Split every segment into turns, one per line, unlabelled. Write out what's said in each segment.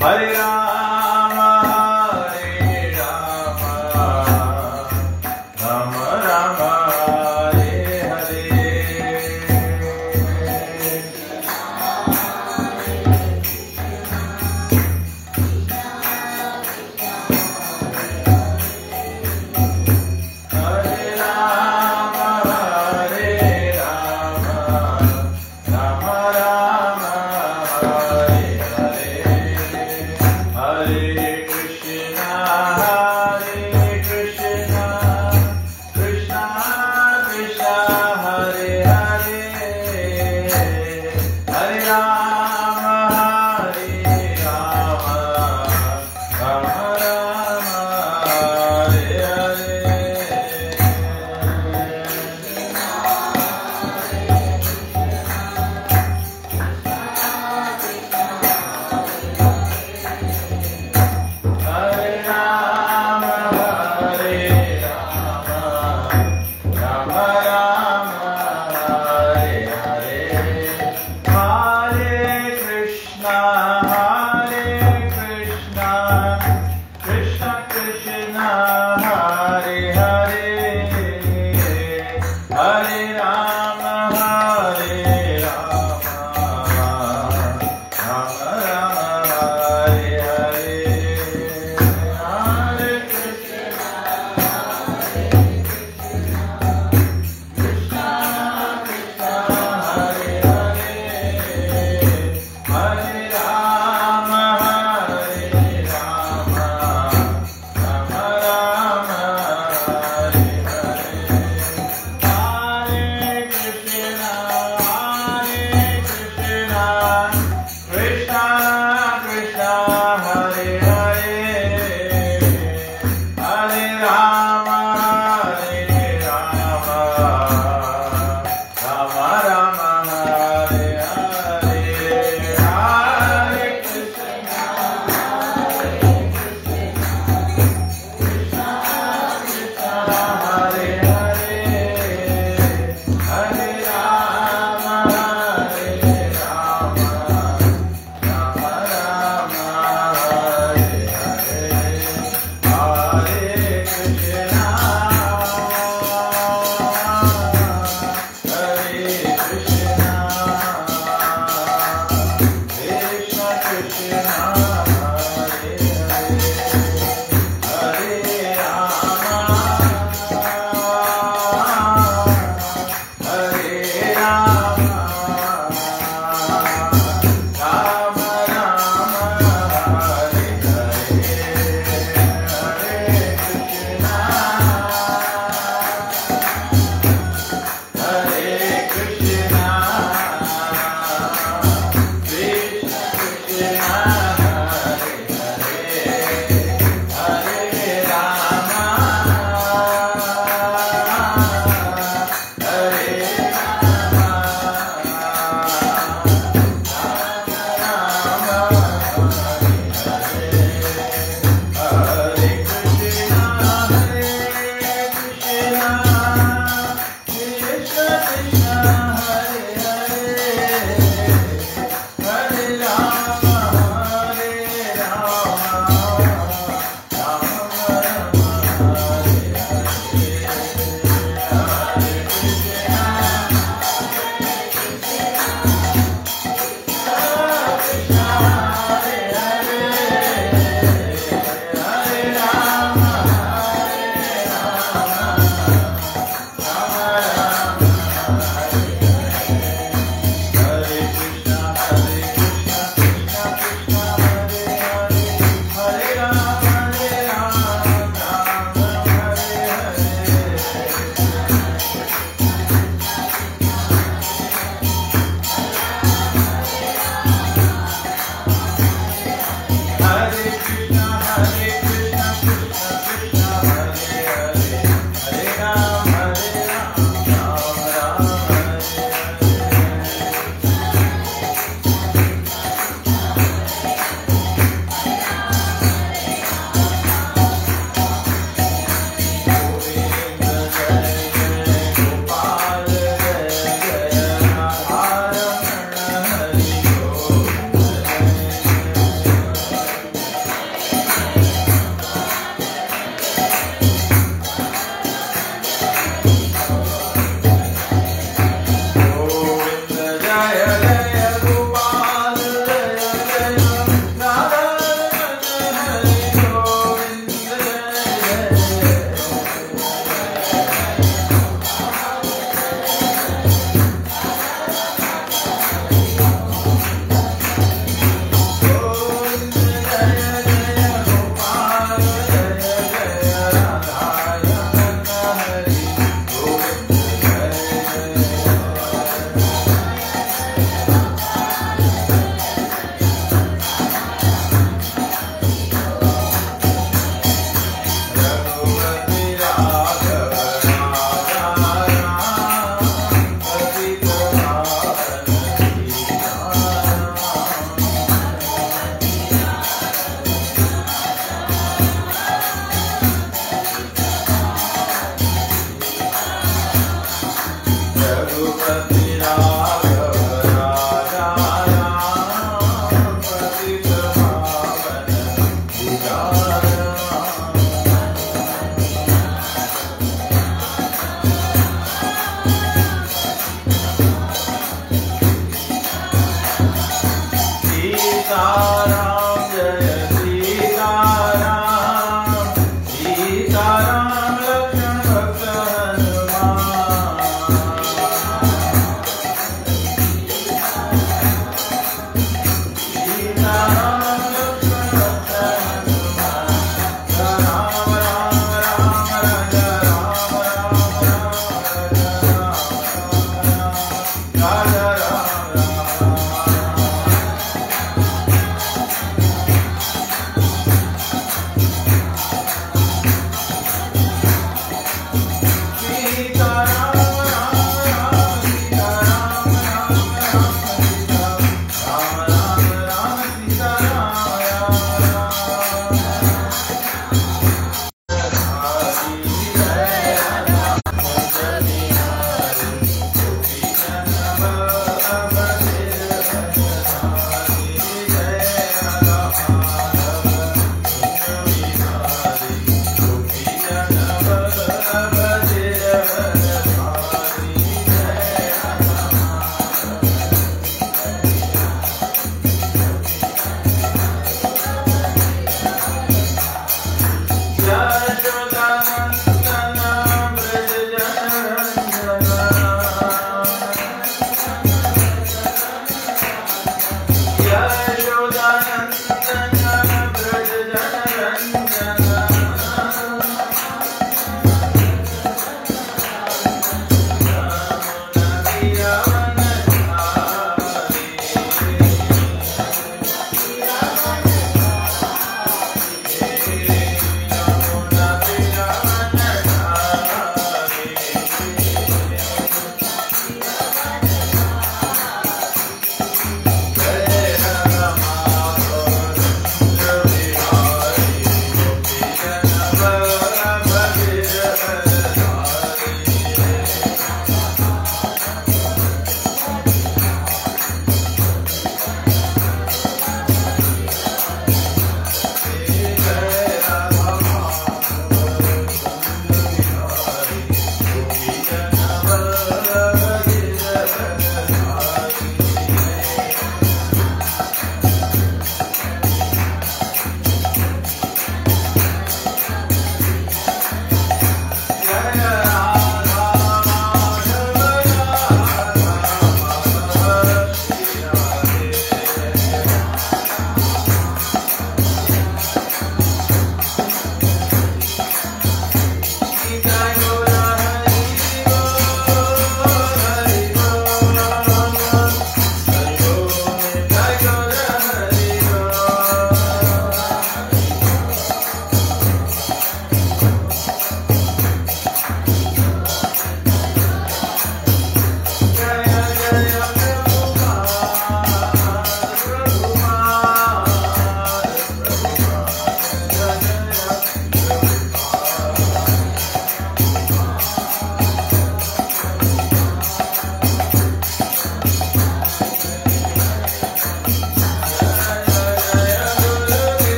Hare Rama, Hare Rama, Rama Rama, Hare Hare.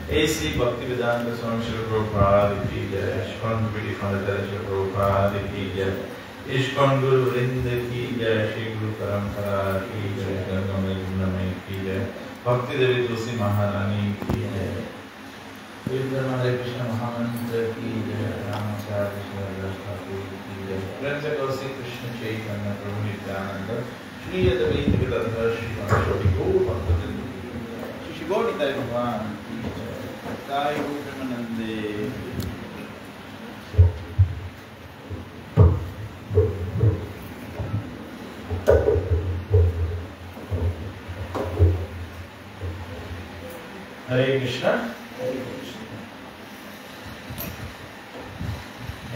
ऐसी भक्ति वेदांत स्वामी श्री प्रभुपाद की जय, ISKCON PD founder Shri Prabhupada की जय, इस्कॉन गुरु वृंद की जय, श्री गुरु परंपरा की जय, गंगामय गुणमय की जय, भक्ति देवी तुलसी महारानी की जय, हरे कृष्ण महामंत्र की जय, रामाचार्य श्री ठाकुर की जय, प्रेम से श्री कृष्ण चैतन्य प्रभु नित्यानंद श्री अद्वैत गदाधर श्री गौर भक्तवृंद की जय, श्री गौर निताय भगवान की जय, ताई प्रेमानंदे। हरे कृष्ण।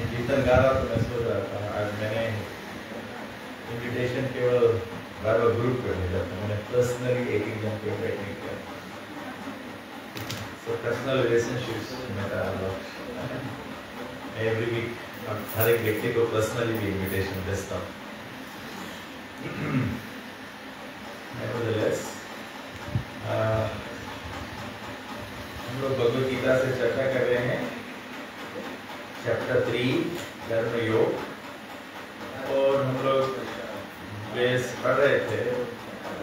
कीर्तन गा रहा तो मैं सोच रहा था आज मैंने इन्विटेशन केवल बार ग्रुप पे भेजा था, मैंने पर्सनली एक जन को इनवाइट नहीं किया। सो पर्सनल रिलेशनशिप्स में एवरी वीक हर एक व्यक्ति को पर्सनली भी इन्विटेशन भेजता हूँ। Nevertheless, हम लोग भगवद गीता से चर्चा कर रहे हैं चैप्टर 3 कर्म योग, और हम लोग बेस पढ़ रहे थे।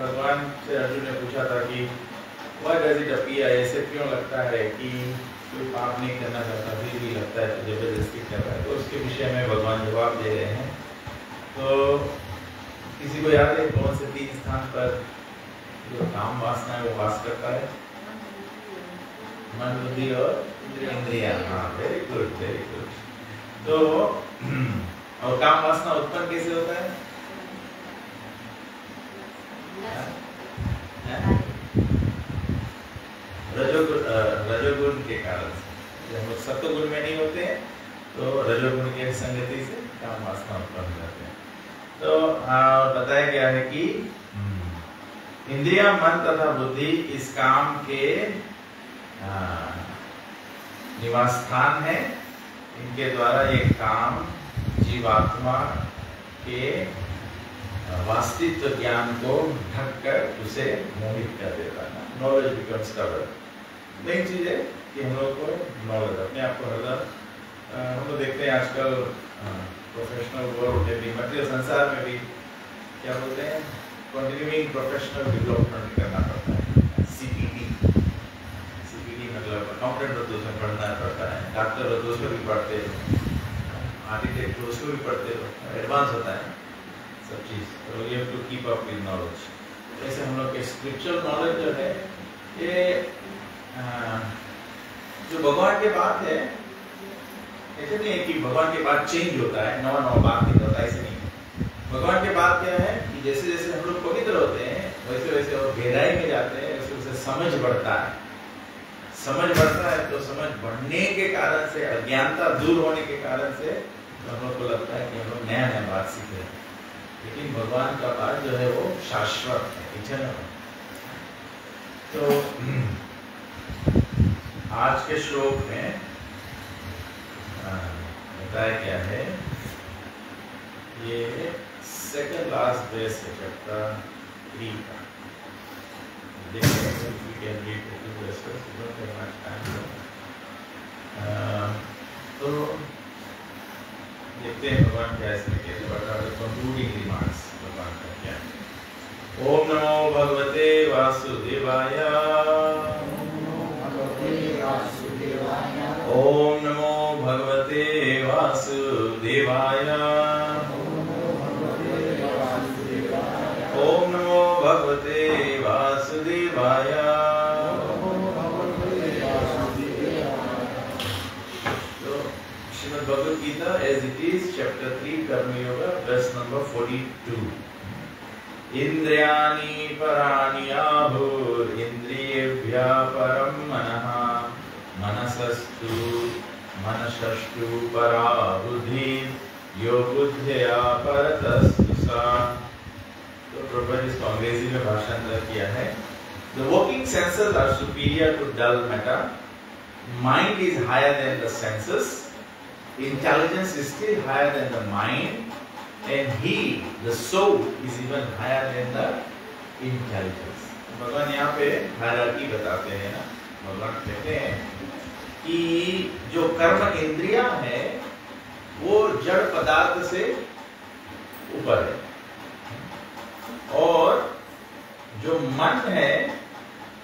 भगवान से अर्जुन ने पूछा था कि व्हाई डज इट अपीयर, ऐसे क्यों लगता है कि कोई पाप नहीं करना चाहता फिर भी लगता है तो जबरदस्ती कर रहा है, तो उसके विषय में भगवान जवाब दे रहे हैं। तो किसी को याद है कौन से 3 स्थान पर जो काम वासना है वो वास करता है? मन, बुद्धि और इंद्रिया। हाँ, वेरी गुड वेरी गुड। तो और काम वासना उत्पन्न कैसे होता है? रजोगुण के कारण से। जब हम लोग सत्वगुण में नहीं होते हैं तो रजोगुण की संगति से काम वासना उत्पन्न हो जाते हैं। तो बताया गया है कि इंद्रिया, मन तथा बुद्धि इस काम के निवास स्थान है। इनके द्वारा ये काम जीवात्मा के वास्तविक ज्ञान को ढककर उसे मोहित कर देता है। Knowledge becomes covered. मेन चीज है कि हम लोग को नॉलेज अपने आप को हरदम हम लोग देखते हैं आजकल प्रोफेशनल वर्ल्ड में भी, मटेरियल संसार में भी क्या बोलते हैं, कंटिन्यूइंग प्रोफेशनल डेवलपमेंट करना पड़ता है। सीपीडी मतलब अकाउंटेंट हो तो उसमें पढ़ना पड़ता है, डॉक्टर हो तो उसको भी पढ़ते हो, आर्किटेक्ट हो उसको भी पढ़ते हो, एडवांस होता है सब चीज़। तो you have to keep up with knowledge. जैसे हम लोग के स्पिरिचुअल नॉलेज जो है ये जो भगवान के बाद है, ऐसे नहीं है कि भगवान के बाद चेंज होता है, नवा नवा बात नहीं होता, ऐसे नहीं। भगवान के बाद क्या है कि जैसे जैसे हम लोग पवित्र होते हैं वैसे वैसे और गहराई में जाते हैं, वैसे वैसे समझ बढ़ता है। समझ बढ़ता है तो समझ बढ़ने के कारण से, अज्ञानता दूर होने के कारण से हम लोग को लगता है कि हम लोग नया नया बात सीख रहे हैं, लेकिन भगवान का बात जो है वो शाश्वत है, इटर्नल। तो आज के श्लोक में बताया क्या है, ये सेकंड लास्ट बेस है चैप्टर 3 का। तो देखते हैं भगवान क्या इसमें कैसे बता रहे। कंक्लूडिंग रिमार्क्स भगवान का क्या है। ओम नमो भगवते वासुदेवाय। ओम नमो भगवते वासुदेवाय। ओम नमो भगवते वासुदेवाय। तो Shrimad Bhagavad Gita as it is chapter 3 Karma Yoga verse number 42। इंद्रियाणि पराणि आहुर इंद्रियेभ्यः परं मनः मनसस्तु परा बुद्धि यो बुद्ध्या परतस्तु सा। तो प्रभु जी इसको अंग्रेजी में भाषांतर किया है। The working senses are superior to dull matter. Mind is higher than the senses. Intelligence is still higher than the mind. And he, the soul, is even higher than the intelligence. भगवान यहाँ पे hierarchy बताते हैं ना, भगवान कहते हैं कि जो कर्म इंद्रिया है वो जड़ पदार्थ से ऊपर है, और जो मन है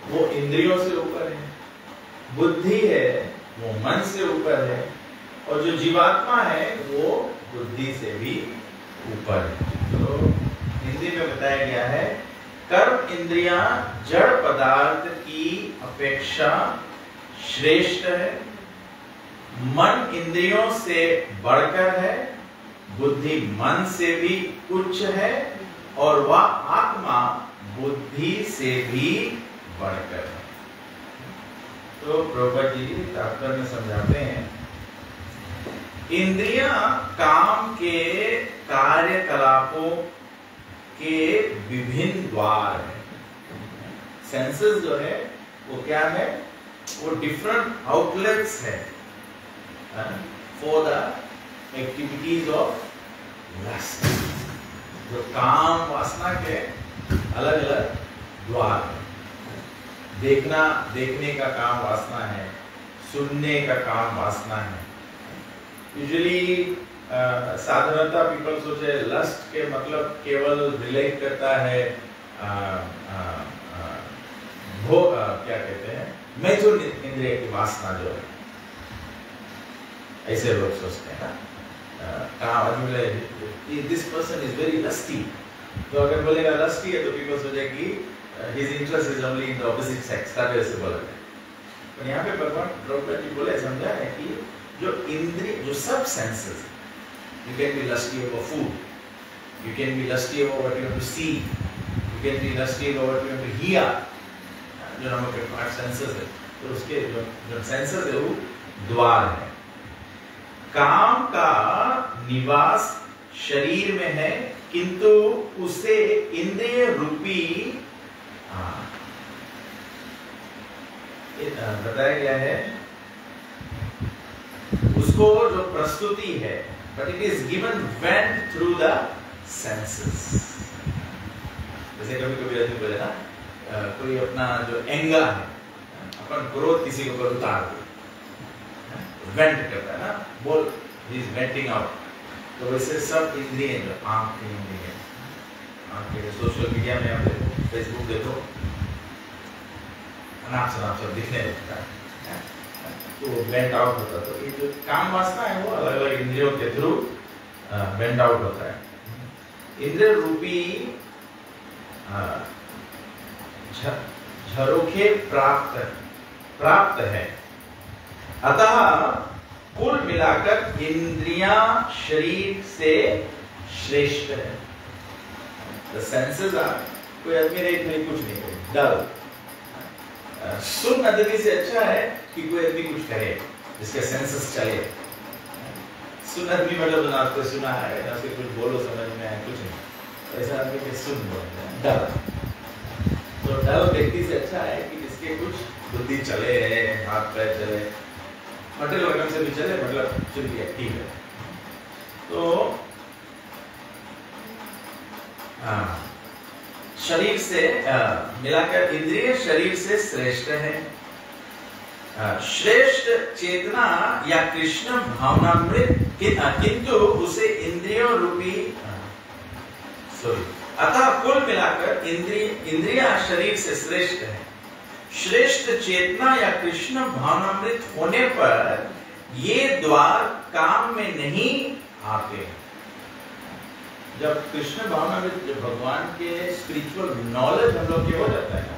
वो इंद्रियों से ऊपर है, बुद्धि है वो मन से ऊपर है, और जो जीवात्मा है वो बुद्धि से भी ऊपर है। तो हिंदी में बताया गया है कर्म इंद्रियां जड़ पदार्थ की अपेक्षा श्रेष्ठ है, मन इंद्रियों से बढ़कर है, बुद्धि मन से भी उच्च है, और वह आत्मा बुद्धि से भी बढ़कर है। तो प्रभुपाद जी तात्पर्य में समझाते हैं, इंद्रियां काम के कार्यकलापों के विभिन्न द्वार है। सेंसेस जो है वो क्या है, वो डिफरेंट आउटलेट्स है for the activities of lust. जो काम वासना के अलग अलग द्वार है। देखने का काम वासना है, सुनने का काम वासना है। यूजुअली साधारणतः पीपल सोचे लस्ट के मतलब केवल रिलेट करता है क्या कहते हैं मैथुन इंद्रिय की वासना जो है, ऐसे लोग सोचते हैं काम this person is very lusty. तो अगर बोलेगा लस्टी है तो पीपल सोचे कि his interest is only in the opposite sex, ऐसे बोला है। पर यहाँ पे भगवान द्रौपदी जी बोले समझा है कि जो इंद्रिय, जो सब senses, you can be lusty over food, you can be lusty over what you have to see, you can be lusty over what you have to hear, जो हमारे पांच सेंसेस है, तो उसके जो सेंसेस है वो द्वार है। काम का निवास शरीर में है, किंतु उसे इंद्रिय रूपी बताया गया है, उसको जो प्रस्तुति है, but it is given vent through the senses। जैसे कभी-कभी आदमी बोले ना, कोई अपना जो एंगर है, अपन क्रोध किसी के ऊपर उतार दे, वेंट करता है ना, बोल, he is venting out। तो वैसे सब इंद्रिय जो आंख की इंद्रिय, आंख के सोशल मीडिया में आप देखो, फेसबुक देखो, अनाप सब दिखने लगता है, तो वेंट आउट होता है। तो ये जो काम वासना है वो अलग अलग इंद्रियों के थ्रू वेंट आउट होता है। इंद्रिय रूपी झरोखे प्राप्त है, अतः कुल मिलाकर इंद्रियां शरीर से श्रेष्ठ है। The senses are, कोई आदमी देख नहीं, कुछ नहीं करे, डल। सुन आदमी से अच्छा है कि कोई आदमी कुछ करे जिसके सेंसेस चले। सुन आदमी मतलब ना आपको सुना है ना उसके कुछ बोलो समझ में आए, कुछ नहीं, ऐसा आदमी के सुन बोलते हैं डल। तो डल व्यक्ति से अच्छा है कि जिसके कुछ बुद्धि चले, हाथ पैर चले, होटल वगैरह से भी चले, मतलब चल गया, ठीक है। तो शरीर से मिलाकर इंद्रिय शरीर से श्रेष्ठ है। श्रेष्ठ चेतना या कृष्ण भावनामृत, किंतु उसे इंद्रियों रूपी अतः कुल मिलाकर इंद्रिया शरीर से श्रेष्ठ है। श्रेष्ठ चेतना या कृष्ण भावनामृत होने पर ये द्वार काम में नहीं आते। जब कृष्ण भावनामृत, जब भगवान के स्पिरिचुअल नॉलेज हम लोग के हो जाता है ना,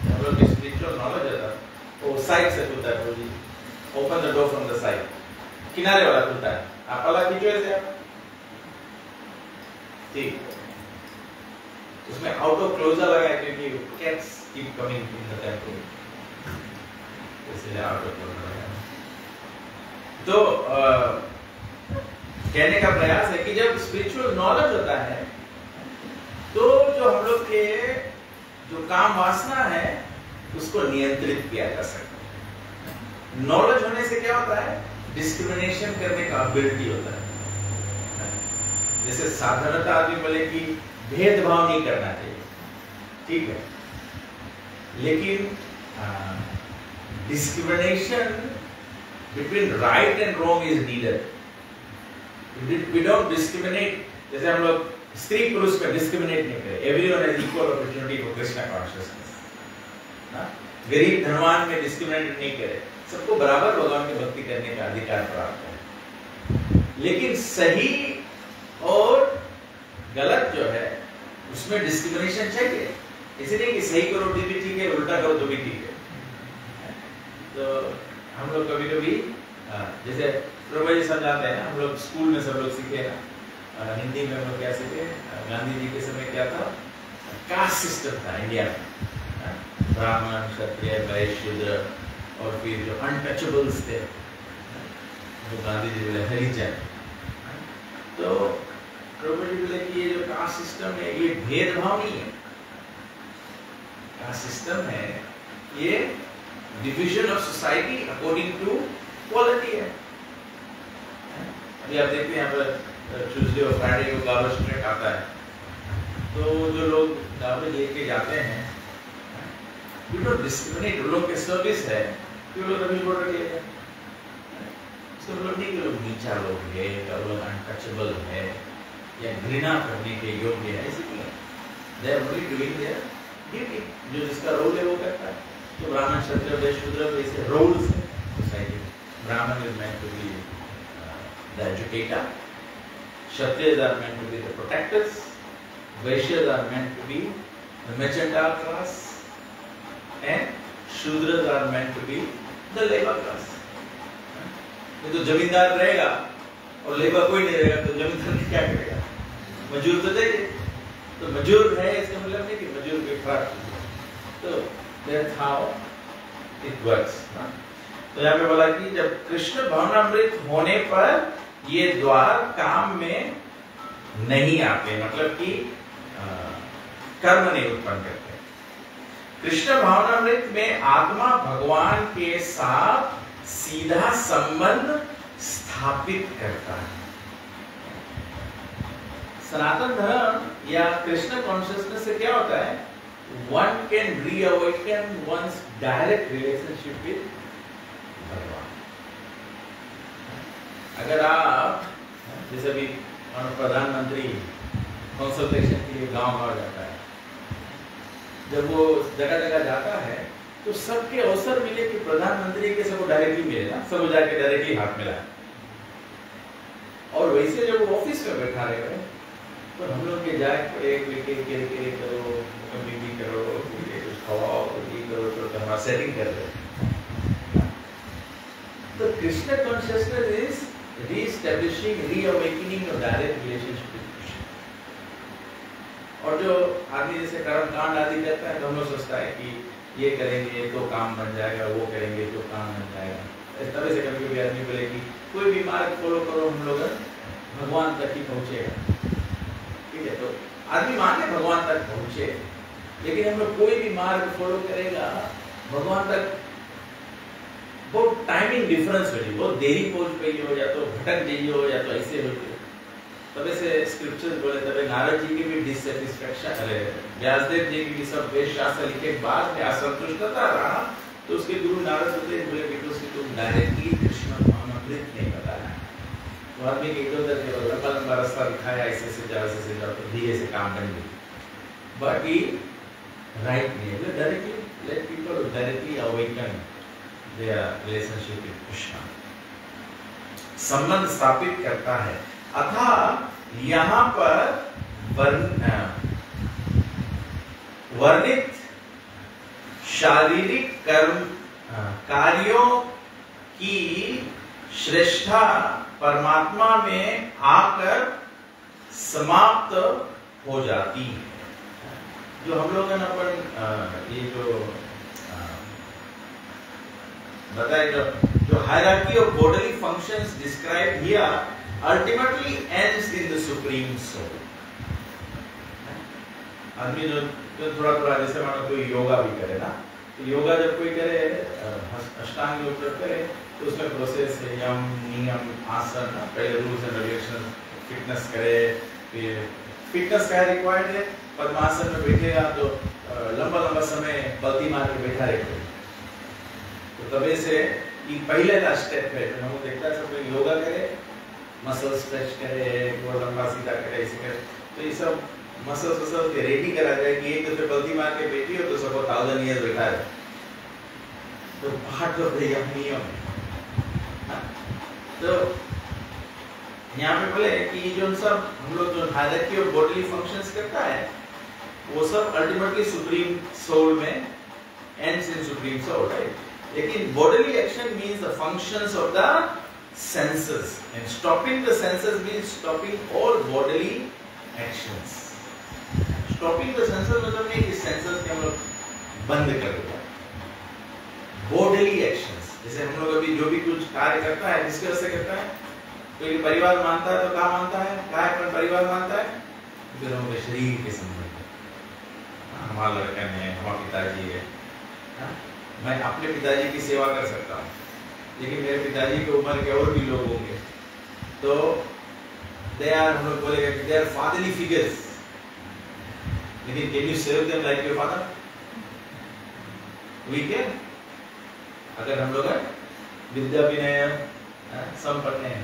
हम लोग के स्पिरिचुअल नॉलेज आता है, वो साइड से खुलता है, वो जी open the door from the side, किनारे वाला खुलता है, आप वाला खींचो ऐसे आप, ठीक, उसमें आउट ऑफ क्लोजर लगा है क्योंकि cats keep coming in the temple, इसलिए आउट ऑफ क्लोजर लगा है। तो कहने का प्रयास है कि जब स्पिरिचुअल नॉलेज होता है तो जो हम लोग के जो काम वासना है उसको नियंत्रित किया जा सकता है। नॉलेज होने से क्या होता है, डिस्क्रिमिनेशन करने का एबिलिटी होता है। जैसे साधारणतः आदमी बोले कि भेदभाव नहीं करना चाहिए, ठीक है, लेकिन discrimination between right and wrong is needed. We don't discriminate. जैसे हम लोग स्त्री पुरुष पे डिस्क्रिमिनेट नहीं करें. Everyone has equal opportunity for Krishna consciousness. ना गरीब धनवान में डिस्क्रिमिनेट नहीं करें. सबको बराबर भगवान की भक्ति करने का अधिकार प्राप्त है. लेकिन सही और गलत जो है उसमें डिस्क्रिमिनेशन चाहिए. इसलिए कि सही करो तो भी ठीक है, उल्टा करो तो भी ठीक है. तो हम लोग कभी कभी जैसे प्रभु जी समझाते हैं, हम लोग स्कूल में सब लोग सीखे ना, हिंदी में हम लोग क्या सीखे, गांधी जी के समय क्या था, कास्ट सिस्टम था इंडिया में, ब्राह्मण क्षत्रिय वैश्य शूद्र, और फिर जो अनटचेबल्स थे जो गांधी जी बोले हरिजन. तो प्रभु जी बोले कि ये जो कास्ट सिस्टम है ये भेदभाव नहीं है. कास्ट सिस्टम है ये division of society according to quality है. अभी आप देखते हैं यहाँ पर ट्यूसडे और फ्राइडे को गार्बेज ट्रक आता है, तो जो लोग गार्बेज लेके जाते हैं यू डोंट डिस्क्रिमिनेट. लोग के सर्विस है कि लोग रमेश बोर्ड रख लेते हैं. इसका मतलब नहीं कि लोग नीचा लोग है या लोग अनटचेबल है या घृणा करने के योग्य है, ऐसे नहीं है. They are only doing their duty. जो जिसका रोल है वो करता है. तो ब्राह्मण क्षत्रिय वैश्य शूद्र ऐसे रोल्स है सोसाइटी में. Brahmin is meant to be the educator, Kshatriyas are meant to be the protectors, Vaishyas are meant to be the mercantile class, and Shudras are meant to be the labor class. ये तो जमींदार रहेगा और labour कोई नहीं रहेगा तो जमींदार ने क्या करेगा? मजदूर तो चाहिए. तो मजदूर है इसका मतलब नहीं कि मजदूर के फर्क. तो that's how it works. तो यहाँ पे बोला कि जब कृष्ण भवनामृत होने पर ये द्वार काम में नहीं आते, मतलब कि कर्म नहीं उत्पन्न करते. कृष्ण भवनामृत में आत्मा भगवान के साथ सीधा संबंध स्थापित करता है. सनातन धर्म या कृष्ण कॉन्शियसनेस से क्या होता है? One can reawaken once direct relationship with Bhagavan. अगर आप जैसे भी प्रधानमंत्री कंसल्टेशन के लिए गांव-गांव जाता है, जब वो जगह जगह जाता है तो सबके अवसर मिले कि प्रधानमंत्री के सबको डायरेक्टली मिले ना, सब जाके डायरेक्टली हाथ मिलाए. और वैसे जब वो ऑफिस में बैठा रहेगा तो हम लोग के जाए एक करो, कभी करो, कुछ खवाओ, ये करो तो हमारा सेटिंग कर रहे. The Krishna consciousness is re-establishing, reawakening of direct relationship with Krishna. और जो आदमी जैसे कर्म कांड आदि करता है तो हम लोग सोचता है कि ये करेंगे तो काम बन जाएगा, वो करेंगे तो काम बन जाएगा. इस तरह से कभी कभी आदमी बोले कि कोई भी मार्ग फॉलो करो, हम लोग भगवान तक ही पहुंचेगा. ठीक है, तो आदमी माने भगवान तक पहुंचे, लेकिन हम लोग कोई भी मार्ग फॉलो करेगा भगवान तक बहुत टाइमिंग डिफरेंस हो जाए, बहुत देरी पहुंच गई हो, या तो भटक गई हो, या तो ऐसे हो गई. तब ऐसे स्क्रिप्चर्स बोले, तब नारद जी की भी डिससैटिस्फैक्शन, अरे व्यासदेव जी की भी सब वेद शास्त्र लिखे बाद में असंतुष्टता रहा, तो उसके गुरु नारद बोले बिकॉज़ तुम डायरेक्टली कृष्ण भवनामृत नहीं बताया. तो आदमी के इधर के लंबा लंबा रास्ता दिखाया, ऐसे से जाओ तो धीरे से काम बन गई. बाकी राइट नहीं है. Directly let people directly awaken their relationship with Krishna. संबंध स्थापित करता है. अतः यहाँ पर वर्णित शारीरिक कर्म कार्यों की श्रेष्ठता परमात्मा में आकर समाप्त हो जाती है. जो हम लोग ये जो बताए, जो hierarchy of bodily functions described here ultimately ends in the supreme soul. आदमी जो थोड़ा जैसे मानो कोई योगा भी करे ना, तो योगा जब कोई करे, अष्टांग योग करे, तो उसमें प्रोसेस है, यम नियम आसन, पहले रूल्स एंड रेगुलेशन, फिटनेस करे. फिर फिटनेस क्या रिक्वायर्ड है? पद्मासन में बैठेगा तो लंबा समय बल्टी मार के बैठा रहेगा.
तो तबे से ये पहला स्टेप है। तो हम देखता है सब लोग योगा करे, मसल स्ट्रेच करे, वो लंबा सीधा करे, ऐसे करे, तो ये सब मसल के रेडी करा जाए कि एक दफे बल्दी मार के बैठी हो तो सबको 1000 ईयर बैठा है, तो पार्ट ऑफ द यज्ञ। तो यहाँ पे बोले कि जो सब हम लोग जो हायरार्की ऑफ बॉडीली फंक्शंस करता है वो सब अल्टीमेटली सुप्रीम सोल में ends in supreme soul, right. लेकिन bodily action means the functions of the senses and stopping the senses means stopping all bodily actions. Stopping the senses मतलब नहीं कि senses के हम लोग बंद कर देते हैं, बॉडीली एक्शंस। जैसे हम लोग अभी जो भी कुछ कार्य करता है किसके वजह से करता है, कोई परिवार मानता है तो क्या मानता है, क्या है परिवार मानता है, फिर हम शरीर के संबंध, हमारा लड़का है, हमारा पिताजी है, मैं अपने पिताजी की सेवा कर सकता हूँ, लेकिन मेरे पिताजी की उम्र के और भी लोग होंगे तो दे आर, हम लोग बोलेंगे कि दे आर फादरली फिगर्स, लेकिन can you serve them like your father? We can. अगर हम लोग विद्या विनय संपन्न है,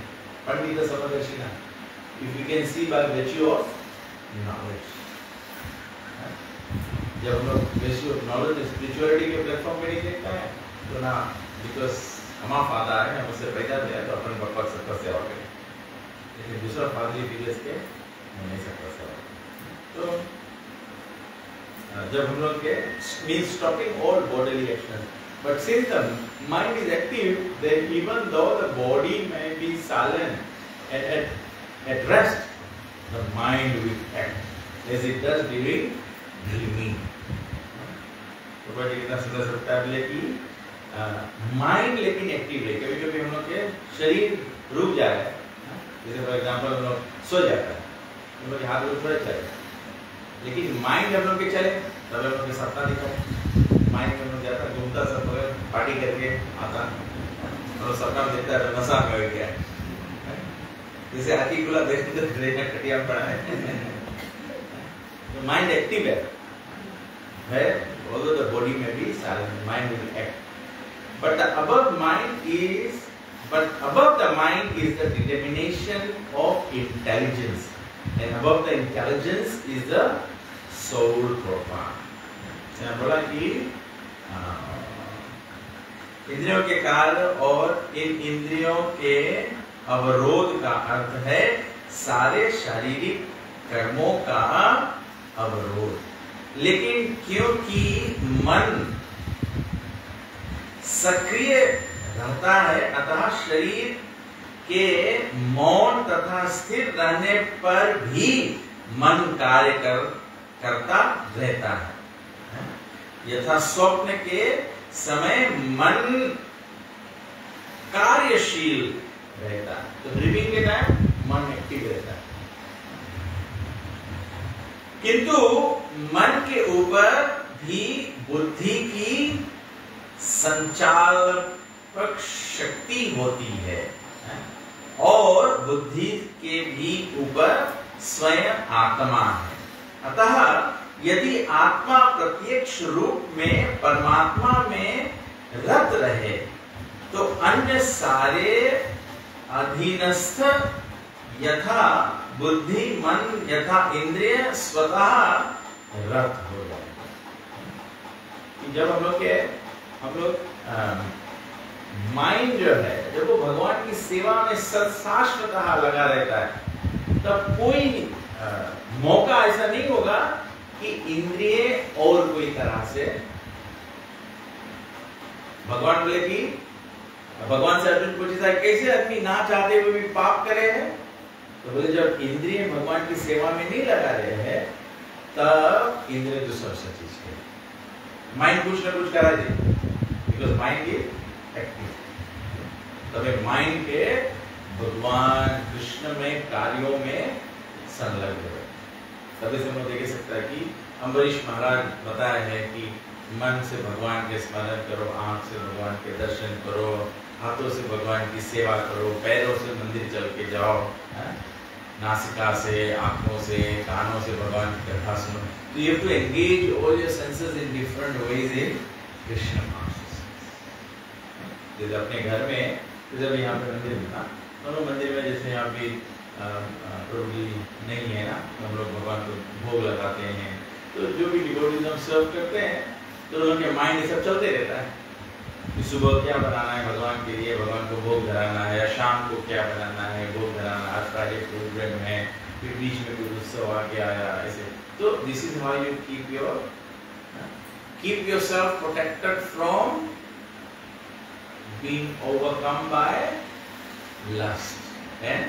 पंडित समदर्शिना, if you can see by virtue of knowledge, जब हम लोग वर्च्यू ऑफ नॉलेज स्पिरिचुअलिटी के प्लेटफॉर्म पे नहीं देखता है तो ना, बिकॉज हमारा फादर है, हम उससे पैदा हुए तो अपन भगवत सत्ता सेवा करें, लेकिन दूसरा फादरली फिगर्स के नहीं सकता सेवा। तो जब हम लोग के means stopping all bodily action, but since the mind is active, then even though the body may be silent and at rest, the mind will act as it does during dreaming. तो बड़ी कितना सुंदर सकता है कि mind लेकिन active है। कभी कभी हम लोग के शरीर रुक जाए, जैसे फॉर एग्जांपल हम लोग सो जाता है, हम लोग हाथ में थोड़े चले, लेकिन माइंड हम लोग के चले तब हम लोग के सपना दिखाए, माइंड में हम लोग जाता घूमता सब पार्टी करके आता और सपना में देखता है नशा में हो गया, जैसे हाथी गुला देखते खटिया पड़ा है। तो माइंड एक्टिव है, although the body may be silent, mind will act. But above the mind is the determination of intelligence, and above the intelligence is the soul profound. मैं बोला कि इंद्रियों के कार्य और इन इंद्रियों के अवरोध का अर्थ है सारे शारीरिक कर्मों का अवरोध। लेकिन क्योंकि मन सक्रिय रहता है, अतः शरीर के मौन तथा स्थिर रहने पर भी मन कार्य करता रहता है। यथा स्वप्न के समय मन कार्यशील रहता है, तो ड्रीमिंग के टाइम मन एक्टिव रहता है, किंतु मन के ऊपर भी बुद्धि की संचालक शक्ति होती है और बुद्धि के भी ऊपर स्वयं आत्मा है। अतः यदि आत्मा प्रत्यक्ष रूप में परमात्मा में रत रहे तो अन्य सारे अधीनस्थ यथा बुद्धि मन यथा इंद्रिय स्वतः रत हो जाए। जब हम लोग माइंड जो है जब वो भगवान की सेवा में शाश्वतः लगा रहता है तब कोई मौका ऐसा नहीं होगा कि इंद्रिय और कोई तरह से भगवान बोले कि भगवान से अर्जुन पूछता है कैसे आदमी ना चाहते हुए भी पाप करे हैं, तो बोले जब इंद्रिय भगवान की सेवा में नहीं लगा रहे हैं तब इंद्रिय दूसरा चीज के माइंड कुछ ना कुछ करा दे, बिकॉज माइंड इज एक्टिव। तब माइंड के भगवान कृष्ण में कार्यों में संलग्न है। तभी से हम देख सकता है कि अम्बरीश महाराज बताया है कि मन से भगवान के स्मरण करो, आंख से भगवान के दर्शन करो, हाथों से भगवान की सेवा करो, पैरों से मंदिर चल के जाओ, नासिका से, आंखों से, कानों से भगवान की कथा सुनो। तो you have to engage all your senses in different ways in Krishna consciousness. जैसे अपने घर में, जैसे अभी यहाँ पे मंदिर में ना, हम लोग मंदिर में जैसे यहाँ भी प्रभु जी नहीं है ना, हम लोग भगवान को भोग लगाते हैं, तो जो भी डिवोटीज हम सर्व करते हैं तो उनके माइंड ये सब चलते रहता है कि सुबह क्या बनाना है भगवान के लिए, भगवान को भोग धराना है, या शाम को क्या बनाना है, भोग धराना, आज फ्राइडे प्रोग्राम है, फिर बीच में कुछ उत्सव आ गया आया ऐसे। तो this is how you keep yourself protected from being overcome by lust. And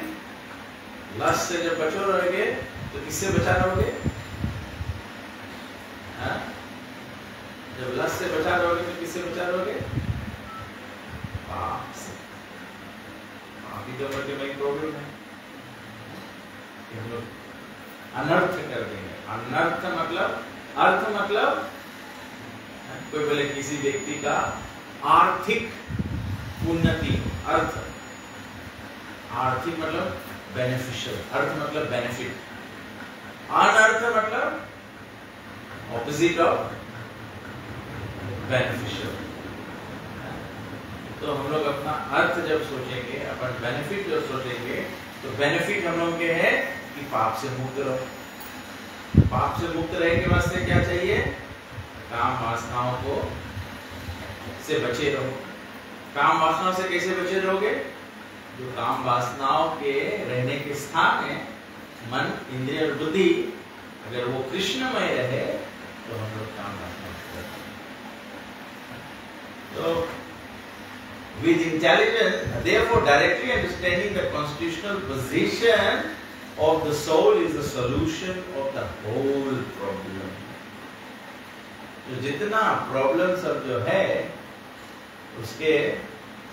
lust से जब बचो रहोगे तो किससे बचा रहोगे? जब लस्ट से बचा रहोगे तो किससे बचा रहोगे? पाप से। पाप ही तो बड़े प्रॉब्लम है, हम लोग अनर्थ कर देंगे। अनर्थ मतलब, अर्थ मतलब कोई बोले किसी व्यक्ति का आर्थिक उन्नति, अर्थ, आर्थिक मतलब बेनिफिशियल, अर्थ मतलब बेनिफिट, अनर्थ मतलब ऑपोजिट ऑफ बेनिफिशियल। तो हम लोग अपना अर्थ जब सोचेंगे, अपन बेनिफिट जब सोचेंगे, तो बेनिफिट हम लोग के है कि पाप से मुक्त रहो। पाप से मुक्त रहने के वास्ते क्या चाहिए? काम वासनाओं को से बचे रहो। काम वासनाओं से कैसे बचे रहोगे? जो काम वासनाओं के रहने के स्थान है, मन, इंद्रिय और बुद्धि, अगर वो कृष्णमय रहे तो हम लोग काम वासना से बचेंगे। तो with intelligence, therefore directly understanding the constitutional position of the soul is the solution of the whole problem. तो जितना प्रॉब्लम सब जो है उसके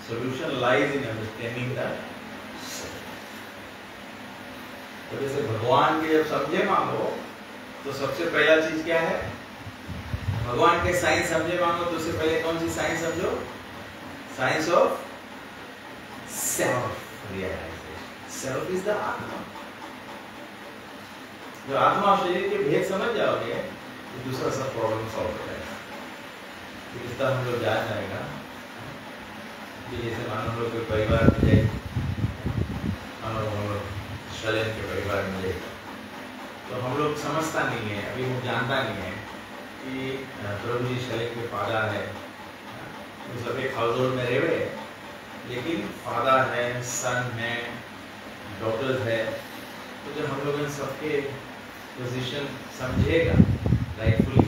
solution lies in understanding the soul. तो जैसे भगवान के जब समझे मांगो तो सबसे पहला चीज क्या है? भगवान के साइंस समझे मांगो तो उससे पहले कौन सी साइंस समझो? Science of self realization. Self is the atma. जब आत्मा और शरीर के भेद समझ जाओगे तो दूसरा सब प्रॉब्लम सॉल्व हो जाएगा। तो इस तरह हम लोग जान जाएगा कि जैसे मानो हम लोग कोई परिवार मिले, हम लोग शलन के परिवार मिले, तो हम लोग समझता नहीं है, अभी वो जानता नहीं है कि प्रभु जी शलन के फादर है, तो सब एक हाउस होल्ड में रह रहे, लेकिन फादर है, सन है, डॉटर्स है। तो जब हम लोग इन सबके पोजीशन समझेगा rightfully,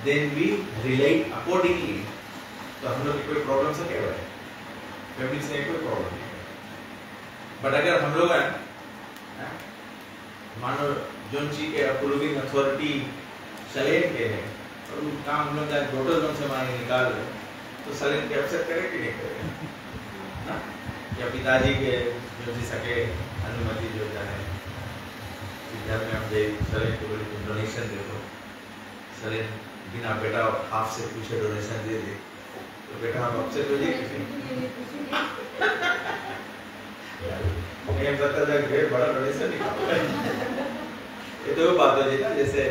then we relate accordingly, तो हम लोग की कोई प्रॉब्लम से क्या है? फैमिली से कोई प्रॉब्लम नहीं है। बट अगर हम लोग मानो जोन जी के अप्रूविंग अथॉरिटी सलेम के है और काम हम लोग डॉटर्स से मांगे निकाल रहे, तो सलेम के अपसेट करे कि नहीं करे? या पिताजी के जो जी सके अनुमति जो है घर में हम दे, सलेम को बोले तुम डोनेशन दे दो, सलेम बिना बेटा हाफ से पूछे डोनेशन दे दे, तो बेटा हम अपसेट हो जाए किसी नहीं पता था कि बड़ा डोनेशन निकाला। ये तो वो बात हो ना जैसे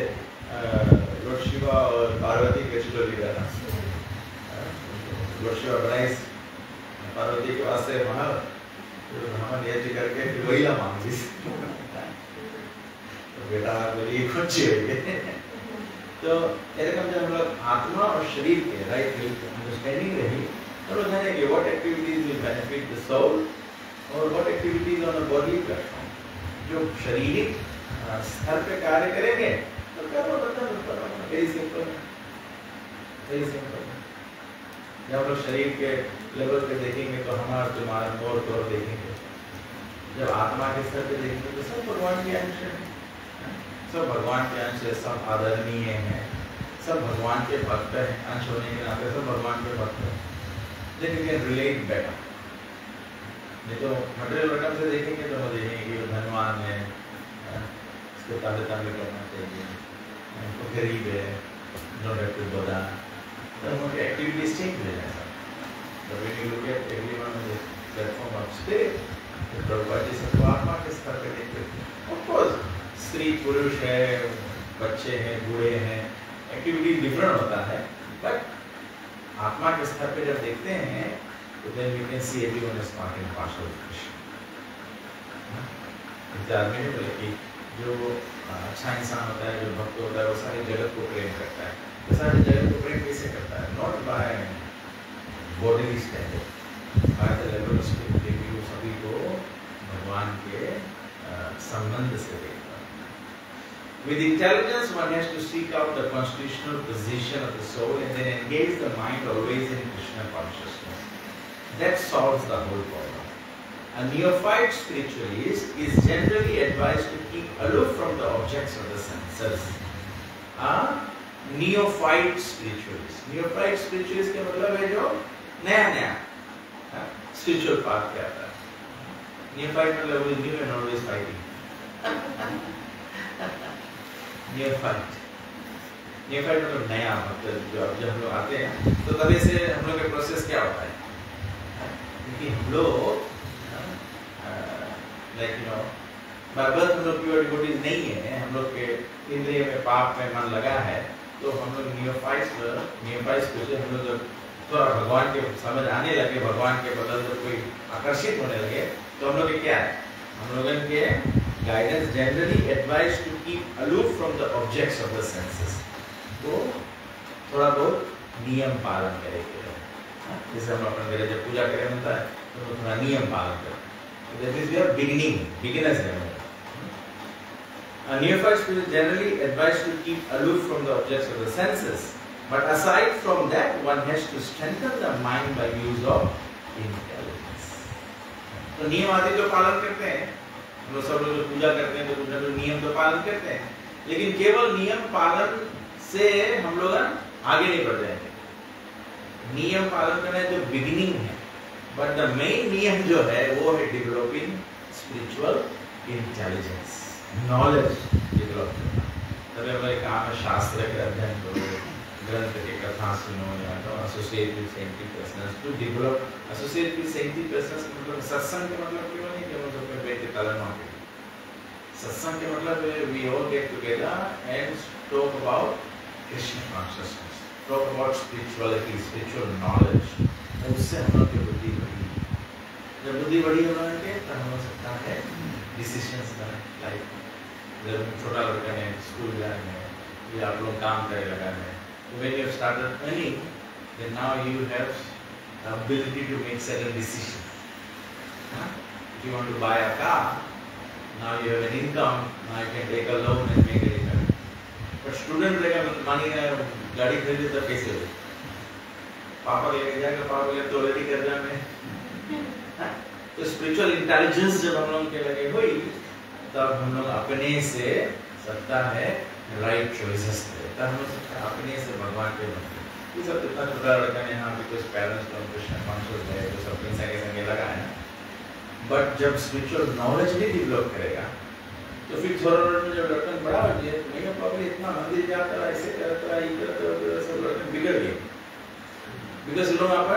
लॉर्ड शिवा और पार्वती के स्टोरी का ना, लॉर्ड शिवा बनाई पार्वती के वास्ते महल, तो ब्राह्मण यज्ञ करके फिर वही ला मांगी, तो बेटा बोली कुछ चाहिए। तो ऐसे जब हम लोग आत्मा और शरीर के राइट अंडरस्टैंडिंग रही, तो लोग जाने कि what activities will benefit the soul और what activities on a body platform, जो शारीरिक स्तर पे कार्य करेंगे तो करो, वेरी सिंपल, वेरी सिंपल। जब हम लोग शरीर के लेवल पे देखेंगे तो हमारा तुम्हारा मोर तोड़ देखेंगे, जब आत्मा के स्तर पे देखेंगे तो सब भगवान के अंश है, सब भगवान के अंश है, सब आदरणीय हैं, सब भगवान के भक्त हैं, अंश होने के नाते सब भगवान के भक्त हैं। Then you can relate better. नहीं तो मटेरियल रकम से देखेंगे तो हम देखेंगे कि वो धनवान है, उसको ताले ताले करना चाहिए, वो गरीब है, नो हैव टू बोला, तो उनके एक्टिविटीज चेंज हो जाएगा। तो when you look at everyone on the platform of spirit, तो प्रभुपाद जी सबको आत्मा के स्तर पे देखते हैं। ऑफ कोर्स स्त्री पुरुष है, बच्चे हैं, बूढ़े हैं, एक्टिविटी डिफरेंट होता है, बट आत्मा के स्तर पे जब देखते हैं तो then we can see everyone is part and parcel of Krishna. विचार में बोले कि जो अच्छा इंसान होता है, जो भक्त होता है, वो सारे जगत को प्रेम करता है। तो सारे जगत को प्रेम कैसे करता है? Not by bodily standard, by the level of spirituality. वो सभी को भगवान के संबंध से देखता है। With intelligence, one has to seek out the constitutional position of the soul and then engage the mind always in Krishna consciousness. That solves the whole problem. A neophyte spiritualist is generally advised to keep aloof from the objects of the senses. A neophyte spiritualist. Neophyte spiritualist का मतलब है जो नया spiritual path पे आता है. Neophyte मतलब वो new and always fighting. Neophyte. Neophyte मतलब नया, मतलब जब हम लोग आते हैं तो तभी से हम लोग का प्रोसेस क्या होता है? क्योंकि हम लोग like you know, by birth हम लोग प्योर डिवोटीज नहीं है, हम लोग के इंद्रिय में पाप में मन लगा है, तो हम लोग नियोफाइट्स को से हम लोग जब थोड़ा भगवान के समझ आने लगे, भगवान के बदल जब कोई आकर्षित होने लगे, तो हम लोग के क्या है? हम लोगों के guidance generally advise to keep aloof from the objects of the senses. तो थोड़ा बहुत नियम पालन करेंगे. जैसे हम अपने घर जब पूजा करें होता है तो थोड़ा नियम पालन करें. That is, we are beginners level. A neophyte spirit is generally advised to keep aloof from the objects of the senses. But aside from that, one has to strengthen the mind by use of intelligence. तो नियम आदि तो पालन करते हैं, हम लोग सब लोग पूजा करते हैं तो कुछ ना कुछ नियम तो पालन करते हैं, लेकिन केवल नियम पालन से हम लोग आगे नहीं बढ़ जाएंगे. नियम पालन करना जो बिगिनिंग है, but the main नियम जो है वो है developing spiritual intelligence, knowledge develop करना. तभी हमारे काम है शास्त्र के अध्ययन करो, ग्रंथ के कथा सुनो, या तो associate with saintly persons to develop. Associate with saintly persons मतलब सत्संग के मतलब क्यों नहीं कि हम लोग में बैठ के तालन मारते. सत्संग के मतलब we all get together and talk about Krishna consciousness, talk about spirituality, spiritual knowledge. उससे हम लोग की बुद्धि बढ़ी. जब बुद्धि बढ़ी हो के तो हम हो सकता है डिसीजंस लेना. लाइक जब छोटा लड़का है स्कूल जाने में या आप लोग काम करने लगा है, तो when you have started earning, then now you have the ability to make certain decisions. If you want to buy a car, now you have an income, now you can take a loan and make a return. But student रहेगा मानिए गाड़ी खरीदे तो कैसे हो? पापा लेके जाएगा, पापा बोले तो रेडी कर रहा मैं. तो स्पिरिचुअल इंटेलिजेंस जब हम लोग के लगे हुई, तब हम लोग अपने से सकता है राइट चॉइसेस ले, तब हम लोग अपने से भगवान के बनते. ये सब इतना छोटा लड़का ने यहाँ बिकॉज पेरेंट्स लोग कृष्ण कॉन्शियस है तो सब अपने संगे लगा है. बट जब स्पिरिचुअल नॉलेज नहीं डेवलप करेगा तो फिर थोड़ा में जब लड़का बड़ा हो जाए, मेरा पापा इतना मंदिर जाता है, ऐसे करता है, ये करता है, सब लड़का बिगड़ गए. Because you don't have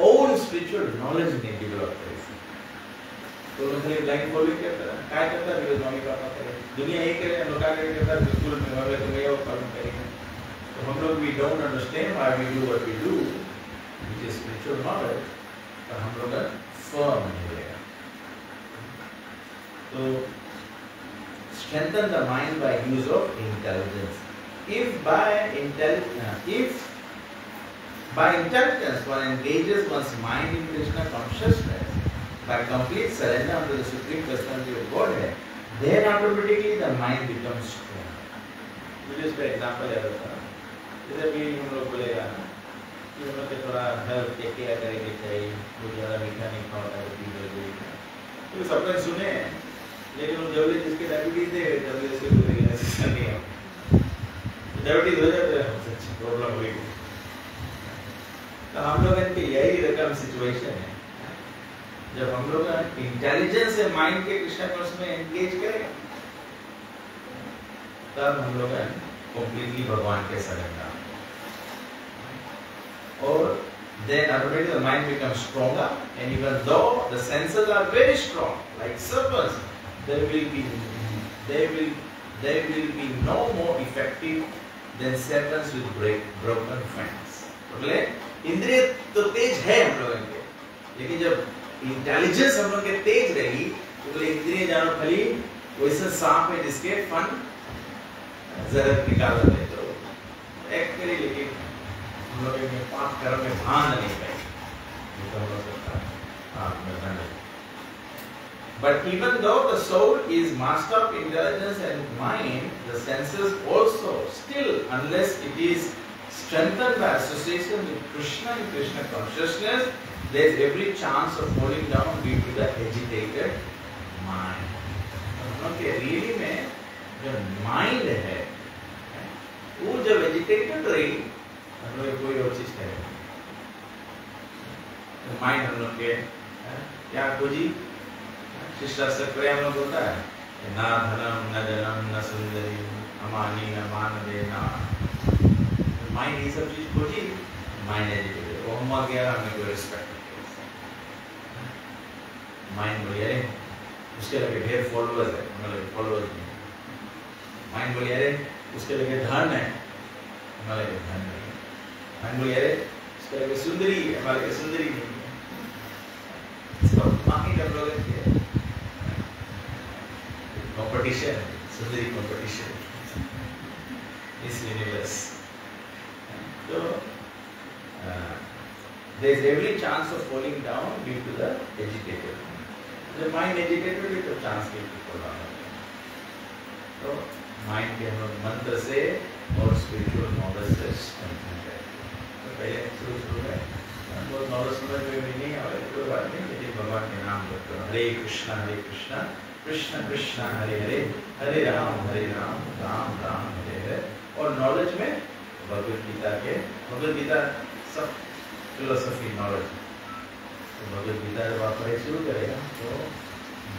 own spiritual knowledge नहीं develop करेगी. तो लोग खाली blind following करता है. क्या करता है? Because मम्मी पापा करे. दुनिया एक करे, हम लोग क्या करता है? स्कूल में वाले तो ये और पालन करेंगे. तो हम लोग we don't understand why we do what we do, which is spiritual knowledge. तो हम लोग firm नहीं रहेगा. तो strengthen the mind by use of intelligence. If by intelligence one engages one's mind in Krishna consciousness by complete surrender unto the Supreme Personality of Godhead, then automatically the mind becomes strong. मुझे इसका example याद आता है. जैसे भी हम लोग बोलेगा ना कि हम लोग थोड़ा हेल्थ टेक केयर करेंगे चाहिए, वो ज़्यादा मीठा नहीं खाओ, डायबिटीज तो सबने सुने, लेकिन वो जल्दी जिसके डायबिटीज है जल्दी उसके बोलेगा ऐसा नहीं है. डायबिटीज हो जाता है, सच्ची प्रॉब्लम हुई. तो हम लोग इनके यही रकम सिचुएशन है. जब हम लोग इंटेलिजेंस से माइंड के कृष्ण कोर्स में एंगेज करें, तब हम लोग कंप्लीटली भगवान के सरेंडर. और then automatically the mind becomes stronger, and even though the senses are very strong, like serpents, they will be no more effective than serpents with broken fangs. बोले इंद्रिय तो तेज है हम लोगों के, लेकिन जब इंटेलिजेंस हम लोग के तेज रही तो बोले इंद्रिय जानो खाली वैसे सांप है जिसके फन जरूरत निकाल दे, तो एक करी, लेकिन हम लोग में पाप कर्म में भान नहीं गए, तो हो सकता है आप में भान। But even though the soul is master of intelligence and mind, the senses also still, unless it is strengthened by association with Krishna and Krishna consciousness, there is every chance of falling down due to the agitated mind. क्योंकि really में जो mind है वो जब agitated रही, हम लोग कोई और चीज करेगा, माइंड हम लोग के क्या खोजी शिष्टाचार प्रेम लोग होता है, ना धनम न जनम न सुंदरी अमानी न मान देना, माइंड ये सब चीज खोजी, माइंड एजिटेटेड, वो हम गया हमने कोई रिस्पेक्ट, माइंड बोलिए अरे उसके लगे ढेर फॉलोअर्स है, हमारे फॉलोअर्स नहीं, माइंड बोलिए अरे उसके लगे धन है, हमारे लगे धन नहीं है, माइंड बोलिए अरे उसके लगे सुंदरी है, हमारे लगे सुंदरी नहीं है, माइंड हम लोग के कंपटीशन, सुंदरी कंपटीशन इस यूनिवर्स, तो there is every chance of falling down due to the agitated mind. The mind agitated है तो चांस के fall down होगा, तो माइंड के हम लोग मंत्र से और स्पिरिचुअल नॉलेज से स्ट्रेंथन करेंगे। तो पहले शुरू में बहुत नॉलेज समझ में भी नहीं आए, कोई बात नहीं, लेकिन भगवान के नाम जपते रहो, हरे कृष्णा कृष्ण कृष्ण हरे हरे, हरे राम राम राम हरे हरे। और नॉलेज में भगवद गीता सब फिलोसफी नॉलेज, तो भगवद गीता जब आप पढ़ाई शुरू करेगा तो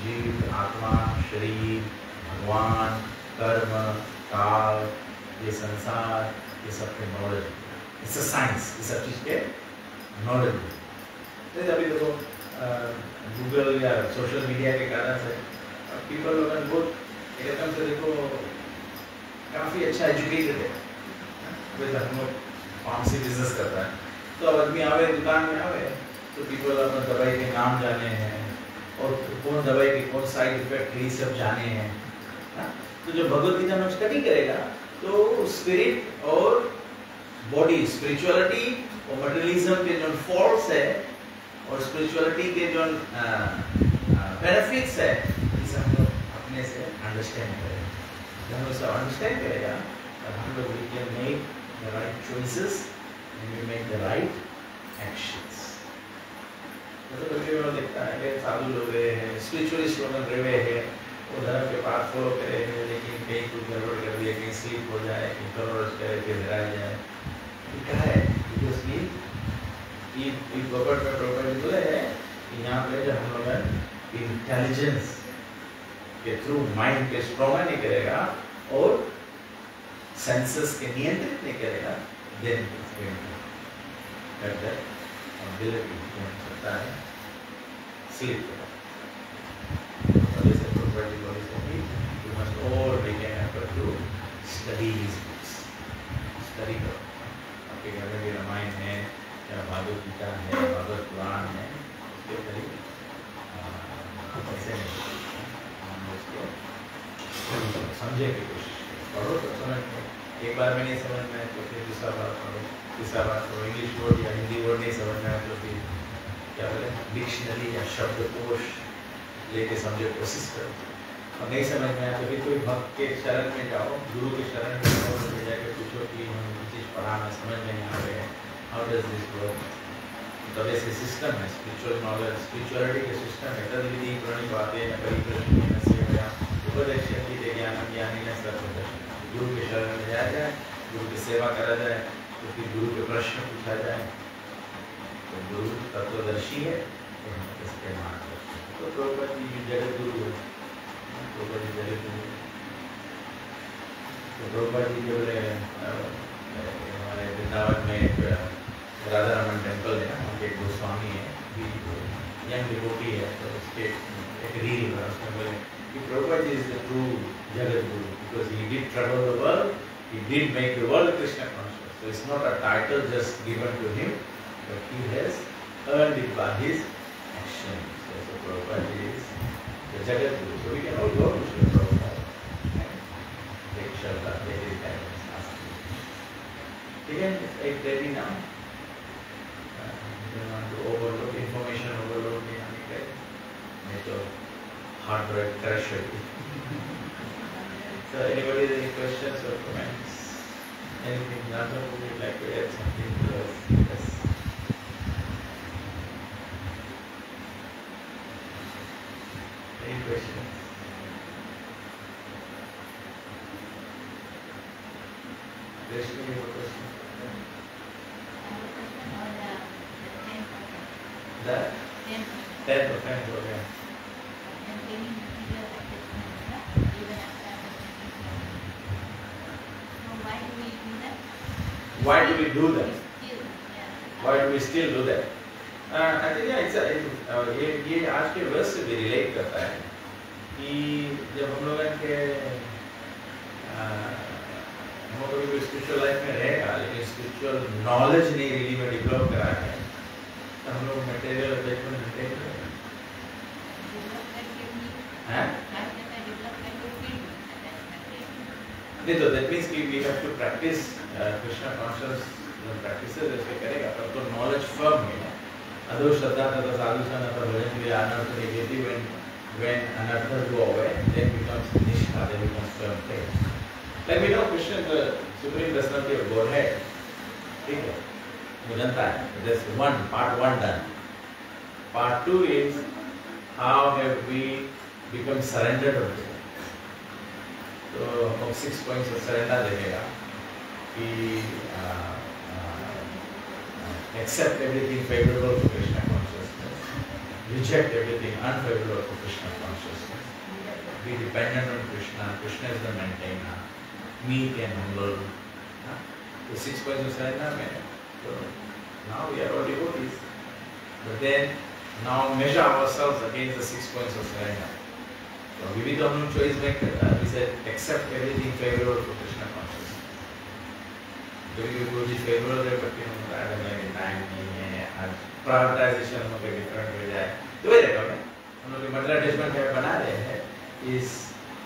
जीव, आत्मा, शरीर, भगवान, कर्म, काल, ये संसार, ये सब के नॉलेज, इट्स अ साइंस, ये सब चीज के नॉलेज। जैसे अभी देखो गूगल या सोशल मीडिया के कारण से पीपल लोग बहुत एकदम से देखो काफी अच्छा एजुकेटेड है, वैसे हम लोग फार्मेसी बिजनेस करता है, तो अब आदमी आवे दुकान में आवे तो पीपल अपना दवाई के नाम जाने हैं और कौन दवाई के कौन साइड इफेक्ट ये सब जाने हैं, तो जो भगवद गीता में स्टडी करेगा तो स्पिरिट और बॉडी, स्पिरिचुअलिटी और मटेरियलिज्म के जो फॉल्स है और स्पिरिचुअलिटी के जो बेनिफिट्स है, इसे हम लोग अपने से अंडरस्टैंड करेंगे। जब हम इसे अंडरस्टैंड करेगा तब हम लोग we can make the right choices and we make the right actions. तो कभी लोग देखता है कि साधु लोग रहे हैं, स्पिरिचुअलिस्ट लोग रहे हैं, वो धर्म के पास फॉलो करे हैं, लेकिन कहीं कुछ गड़बड़ कर दिया, कहीं स्लीप हो जाए, कहीं करोड़ करे, कहीं हरा जाए, क्या है? बिकॉज ये गवर्नमेंट में प्रॉपर्टी बोले है कि यहाँ पे जब हम लोग इंटेलिजेंस के थ्रू माइंड के स्ट्रॉन्ग नहीं करेगा और सेंसेस के नियंत्रित नहीं करेगा, देन एबिलिटी हो सकता है स्लीप। जैसे प्रॉपर्टी बोली से you must all make an effort to study his books, study करो। आपके घर में भी रामायण है या भागवत गीता है, भागवत पुराण है, उसके करीब ऐसे नहीं उसको समझे की कोशिश पढ़ो तो समझ में, एक बार में नहीं समझ में तो फिर दूसरा बार पढ़ो, तीसरा बार पढ़ो, इंग्लिश वर्ड या हिंदी वर्ड नहीं समझ में आए तो फिर क्या बोले डिक्शनरी या शब्दकोश लेके समझे कोशिश करो, और नहीं समझ में आए तो फिर कोई भक्त के शरण में जाओ, गुरु के शरण में जाओ, तो जाके पूछो कि हम चीज़ पढ़ाना समझ में नहीं आ रहे हैं, हाउ डज दिस वर्क। तब ऐसे सिस्टम है, स्पिरिचुअल नॉलेज, स्पिरिचुअलिटी के सिस्टम है, तद विधि पुरानी बातें न परिप्रश्न न सेवया उपदेश्यन्ति ते ज्ञानं ज्ञानेन सर्वदर्शनम्। गुरु के शरण में जाया जाए, गुरु की सेवा करा जाए, तो फिर गुरु के प्रश्न पूछा जाए, तो गुरु तत्वदर्शी है तो हम इसके मार्गदर्शन। तो प्रभुपाद जी जगत गुरु है, प्रभुपाद जी जगत गुरु। तो प्रभुपाद जी जो हमारे वृंदावन में राधा रमन टेम्पल है, उनके गोस्वामी है, यंग डिवोटी है, तो उसके एक रील है, उसमें बोले कि Prabhupada ji is the true Jagat Guru, because he did travel the world, he did make the world Krishna conscious. So it's not a title just given to him, but he has earned it by his actions. So Prabhupada is the Jagat Guru. So we can all go to Srila Prabhupada and take shelter, take his guidance, ask him. Again, it's 8:30 now. You don't want to overload, information overload me, make your hard drive crash it. So anybody has any questions or comments? Anything, Nanda, would you like to add something to us? Yes. Any questions? Rashmi, you have a question? The 10th offense, okay. Why do we do that? Why do we still do that? I think yeah, ये आज के वर्ष से भी relate करता है कि जब हम लोग के हम लोग भी स्पिरिचुअल लाइफ में रहेगा लेकिन स्पिरिचुअल नॉलेज नहीं रियली में डेवलप करा है तो हम लोग मटेरियल अटैचमेंट मेंटेन करेंगे हैं नहीं तो that means we have to practice Krishna conscious practices ऐसे करेगा तब तो knowledge firm है अदो श्रद्धा तथा साधु सन तथा भजन भी अनर्थ negative when anartha go away then becomes nishtha then becomes firm faith like we know Krishna the supreme personality of Godhead ठीक है वो जानता है that's part one done part two is how have we become surrendered to him तो हम 6 points of surrender देखेगा कि accept everything favorable to Krishna consciousness, reject everything unfavorable to Krishna consciousness, be dependent on Krishna, Krishna is the maintainer, meek and humble. The 6 points of surrender, so now we are all devotees, but then now measure ourselves against the 6 points of surrender. So we will have no choice but we said accept everything favorable to Krishna consciousness. क्योंकि कोई भी favorable है but हम आगे में time नहीं है और प्रायोरिटाइजेशन हम लोग डिफरेंट हो जाए तो वही रहेगा मैं हम लोग मतलब अटैचमेंट है बना रहे हैं is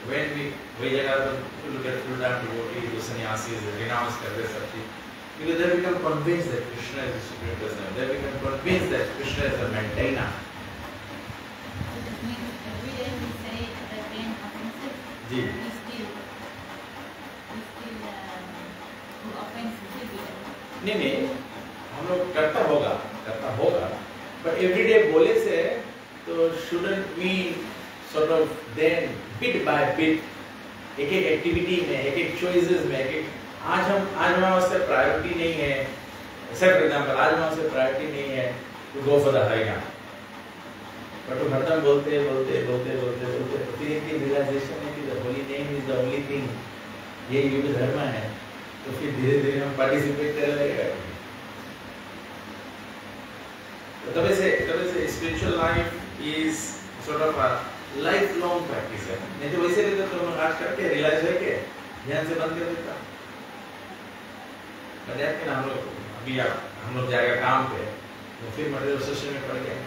when we वही जगह तो look at full time devotee जो सन्यासी renounce कर दे सब चीज because they become convinced that Krishna is the supreme personality they become convinced that Krishna is the maintainer. जी नहीं हम लोग करता होगा but every day बोले से तो shouldn't we sort of then bit by bit एक एक्टिविटी में एक choices में एक आज हमारे वास्ते प्रायोरिटी नहीं है for example आज हमारे वास्ते प्रायोरिटी नहीं है to go for the higher but तो हरदम बोलते फिर एक रियलाइजेशन है कि the holy name is the only thing ये युग धर्म है तो फिर धीरे-धीरे हम पार्टिसिपेट कर लेगा तो तब से spiritual life is sort of a lifelong practice है नहीं तो वैसे रहता तो हम आज करके रियलाइज है कि ध्यान से बंद कर देता मजाक के हम लोग अभी हम लोग जाएगा काम पे तो फिर मटेरियल सेशन में पड़ गए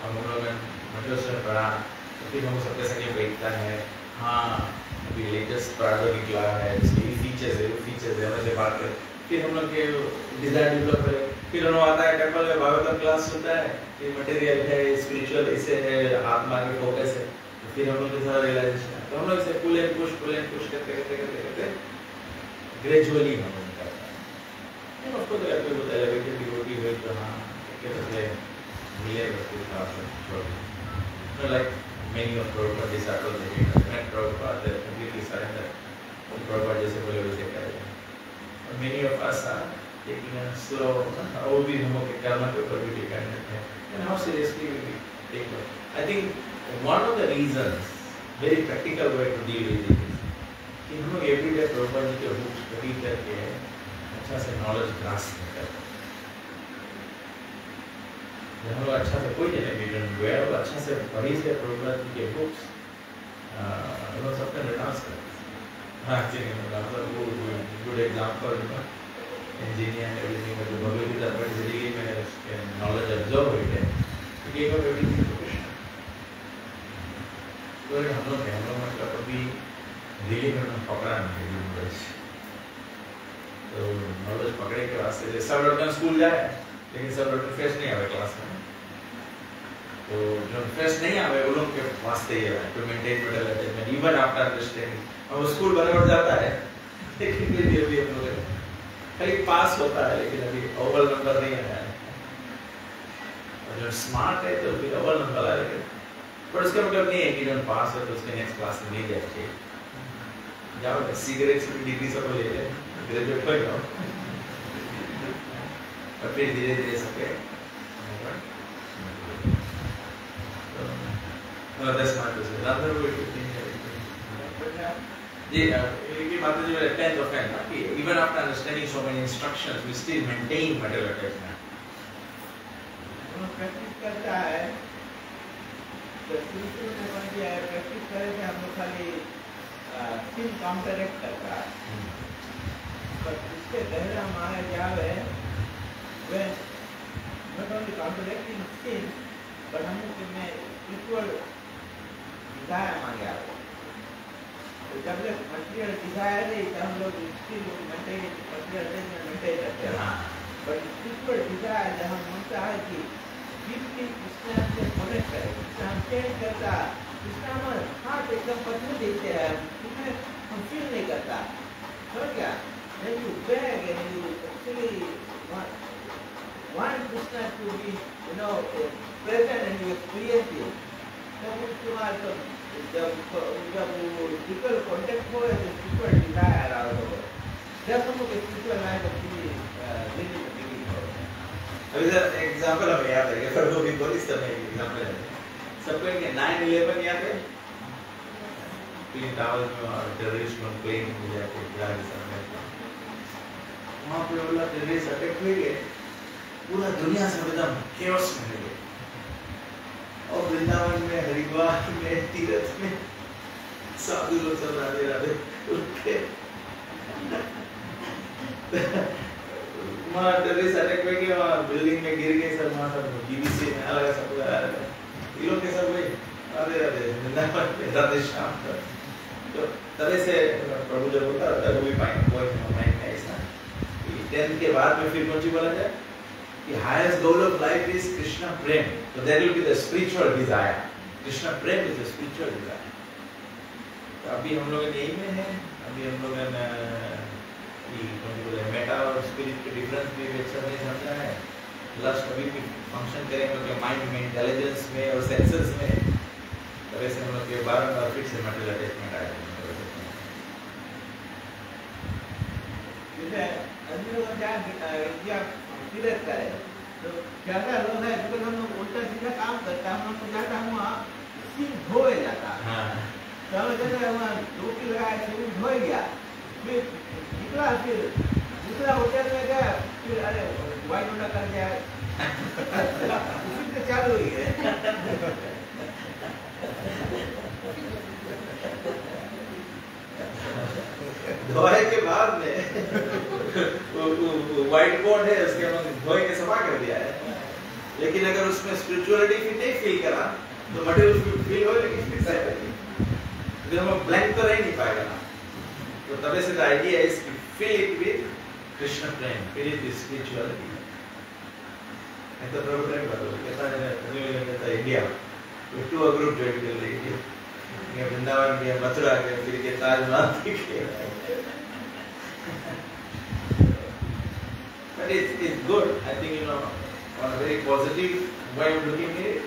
हम लोग मटेरियल सेशन पढ़ा तो फिर हम सबके संगे बैठता है हाँ अभी लेटेस्ट प्रोडक्ट निकला है इसकी फीचर्स है हमसे बात कर फिर हम लोग के डिजाइन डेवलप है फिर हम आता है टेंपल में भागवतम क्लास सुनता है फिर मटेरियल है स्पिरिचुअल इससे है आत्मा के फोकस है तो फिर हम लोग के साथ रियलाइजेशन है तो हम लोग इसे पुल एंड पुश करते ग्रेजुअली हम लोग करते हैं उसको तो कोई होता है कि डिवोटी हुई तो हाँ कैसे मिले उसको छोड़ like many of Prabhupada disciples they met Prabhupada they completely surrendered Prabhupada जैसे बोले वैसे कर रहे हैं और many of us are taking a slow वो भी हम लोग के कर्म के ऊपर भी dependent है and how seriously we take it I think one of the reasons very practical way to deal with it is कि हम लोग everyday Prabhupada जी के books study करके अच्छा से knowledge grasp करते हम लोग अच्छा से कोई जनरेशन हुआ है वो अच्छा से पढ़ी से प्रोग्राम के बुक्स वो सब पे रिटांस करते हैं हाँ जी मतलब वो good example engineer and everything, but the Bhagavad Gita particularly when knowledge absorb it, he gave up everything to Krishna. तो हम लोग मतलब अभी दिल्ली में हम पकड़ा नहीं नॉलेज, तो नॉलेज पकड़े के वास्ते सब लोग स्कूल जाए, लेकिन सब लोग फेस्ट नहीं आवे क्लास में, तो जो फेस्ट नहीं आवे वो लोग के वास्ते ये है to maintain mental attachment even after understanding. अब स्कूल बराबर जाता है, लेकिन फिर भी हम लोग खाली पास होता है, लेकिन अभी अव्वल नंबर नहीं आया है। और जो स्मार्ट है तो फिर अव्वल नंबर आएगा, पर उसका मतलब नहीं है कि जब पास हो तो उसके नेक्स्ट क्लास में नहीं जाए, जाओ सिगरेट की डिग्री सब ले ले, ग्रेजुएट हो जाओ, और फिर धीरे धीरे सबके that's my question. Another way to think everything. ये बात जो है 10th of 10 कि even after understanding so many instructions, we still maintain material attachment.
Practice करता है, तो शुरू में बन गया है, प्रैक्टिस करे थे हम लोग खाली स्किल काउंटरैक्ट करता है, पर इसके पहले हमारे जावे when not only counteracting skill, but हम लोग में equal desire मांगे आते, तो जब तक material desire है तो हम लोग still maintain material attachment maintain करते हैं, but equal desire जब हम मानता है कि deeply कृष्णा से connect करें, कृष्णा हम change करता, कृष्णा हमारे heart एकदम पत्थर देते हैं, उसमें हम feel नहीं करता, समझ गया? When you beg and you actually want Krishna to be, present and you experience it, तब उसके बाद जब वो spiritual contact हो तो spiritual desire आ रहा हो, जब हम लोग spiritual life actually living हो।
अभी सर एग्जांपल हमें याद है, पर वो भी बहुत इस तरह के एग्जांपल है, सबको एक 9/11 याद है, ट्विन टावर्स में और टेररिस्ट लोग प्लेन में जाके गिरा के सामने, वहाँ पे वाला टेररिस्ट अटैक हुए गए, पूरा दुनिया से एकदम केओस में गए, और वृंदावन में, हरिद्वार में, तीर्थ में साधु लोग सब राधे राधे उनके वहाँ टेररिस्ट अटैक हुए गए, वहाँ बिल्डिंग में गिर गए सब, वहाँ सब BBC में अलग सब ये लोग के सब वही राधे राधे वृंदावन में राधे श्याम का, तो तरह से प्रभु जब होता है तब भी पाएंगे कोई माइंड में ऐसा 10th के बाद में फिर कौन सी बोला जाए कि highest goal of life is Krishna prem, so there will be the spiritual desire. Krishna prem is the spiritual desire. तो अभी हम लोग यही में हैं, अभी हम लोग ये मेटा और स्पिरिट के डिफरेंस भी अच्छा नहीं समझा है, लस्ट अभी भी फंक्शन करेंगे कि माइंड में, इंटेलिजेंस में और सेंसर्स में, तो वैसे हम लोग के बार-बार फिर से मेटल अटैचमेंट आएगा।
जैसे अभी लोग क्या किधर करे, तो ज़्यादा लोग हैं, तो हम लोग उल्टा सीधा काम करता है, हम लोग को जाता है वहाँ सिर धोए जाता है, तो हम जैसे वहाँ डुबकी लगाया, सिर धोए गया, फिर निकला, फिर दूसरा होटल में गया, फिर अरे वाइट उल्टा कर दिया, फिर चालू ही है।
धोए के बाद में व्हाइट बोर्ड है, उसके हम धोए के सफा कर दिया है, लेकिन अगर उसमें स्पिरिचुअलिटी फिर नहीं फील करा तो मटेरियल फील हो, लेकिन फिर से फिर हम ब्लैंक तो रह नहीं पाएगा ना, तो तब से the idea is to fill it with Krishna prem, fill it with spirituality. तो प्रभु प्रेम करो, कहता है India to a group join कर लीजिए, ये वृंदावन गया, मथुरा गया, फिर के ताजमहल दिखे, but it's good. I think on a very positive way of looking at it,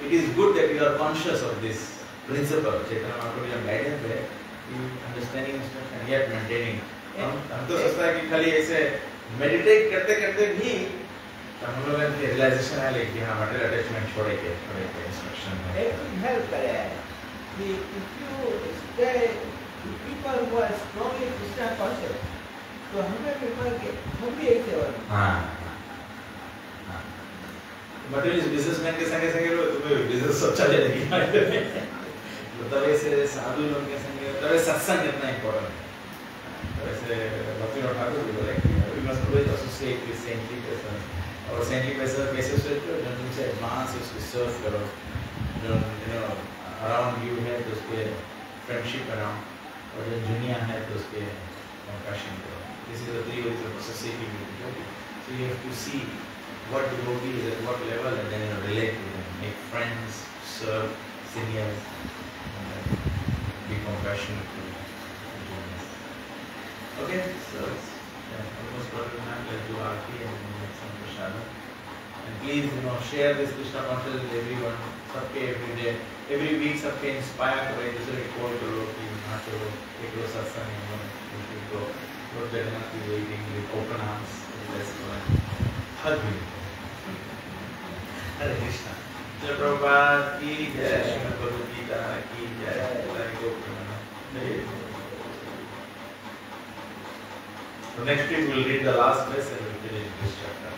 it is good that you are conscious of this principle. Chaitanya Mahaprabhu ने guidance है, understanding instruction yet maintaining. हम तो सोचता है कि खाली ऐसे meditate करते करते भी हम लोगों ने realization है लेकिन हाँ material attachment छोड़ेंगे instruction में।
एक help करे कि if you stay with people who are strongly Krishna conscious, तो हमें भी के हम भी ऐसे हो।
मटेरियल बिजनेसमैन के संगे संगे लो तुम्हें बिजनेस अच्छा चलेगा, तो तब ऐसे साधु लोग के संगे तब सत्संग कितना इम्पोर्टेंट है, तो ऐसे भक्ति ठाकुर भी बोले must always associate with saintly persons. और saintly person कैसे associate करो? जब तुमसे advance उसको serve करो, जो around you है तो उसके friendship around, और जो junior है तो उसके compassion करो. This is the three ways of associating with devotee. So you have to see what devotee is at what level and then relate to them, make friends, serve seniors, and then be compassionate to juniors. Okay, so almost got to have let's do Aarti and make some prasada. And please, share this Krishna consciousness with everyone. सबके every day, every week सबके inspire करो, दूसरे को call करो कि हाँ चलो एक रो सत्संग go Lord Jagannath is waiting with open arms. Let's go and hug him. Hare Krishna. Jai Prabhupada ki jai, Srimad Bhagavad Gita ki jai, Jai Gopinana. So next week we'll read the last verse and we'll finish this chapter.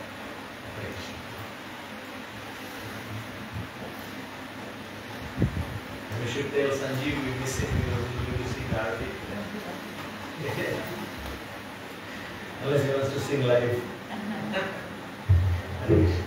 Hare Krishna. We should tell Sanjeev we miss him because we see Kartik. Unless he wants to sing live. Hare Krishna.